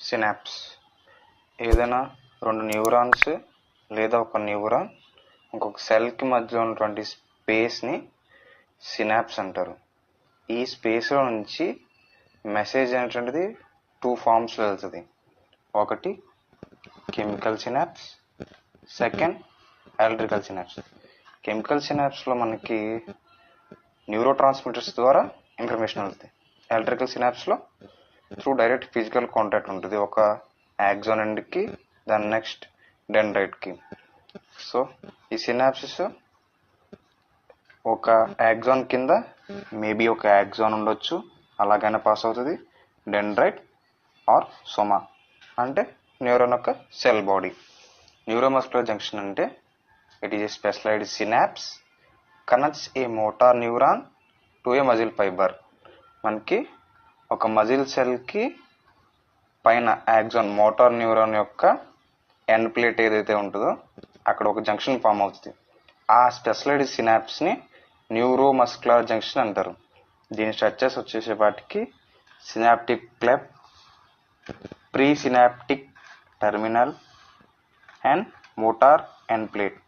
Synapse. ఏదైనా రెండు neurons లేదా ఒక న్యూరాన్ ఇంకొక సెల్కి మధ్య ఉన్నటువంటి స్పేస్ని సినాప్స్ అంటారు. ఈ స్పేస్లో నుంచి మెసేజ్ అనేటువంటిది 2 ఫార్మ్స్లో వెళ్తుంది. ఒకటి chemical synapse, second electrical synapse. Chemical సినాప్స్లో మనకి న్యూరో ట్రాన్స్మిటర్స్ ద్వారా ఇన్ఫర్మేషన్ వెళ్తుంది. ఎలక్ట్రికల్ సినాప్స్లో త్రూ డైరెక్ట్ ఫిజికల్ కాంటాక్ట్ ఉంటుంది, ఒక యాక్సాన్ ఎండ్కి దాని నెక్స్ట్ డెండ్రైట్కి. సో ఈ సినాప్సిస్ ఒక యాక్సాన్ కింద మేబీ ఒక యాక్సాన్ ఉండొచ్చు, అలాగైనా పాస్ అవుతుంది. డెండ్రైట్ ఆర్ సోమా అంటే న్యూరాన్ యొక్క సెల్ బాడీ. న్యూరోమస్కులర్ జంక్షన్ అంటే it is a specialised synapse connects a motor neuron to a muscle fibre. మనకి ఒక మజిల్ సెల్కి పైన యాక్సాన్ మోటార్ న్యూరాన్ యొక్క ఎండ్ ప్లేట్ ఏదైతే ఉంటుందో అక్కడ ఒక జంక్షన్ ఫామ్ అవుతుంది. ఆ స్పెషలైజ్డ్ సినాప్స్ని న్యూరోమస్కులర్ జంక్షన్ అంటారు. దీని స్ట్రక్చర్స్ వచ్చేసేపాటికి synaptic cleft, presynaptic terminal and motor end plate.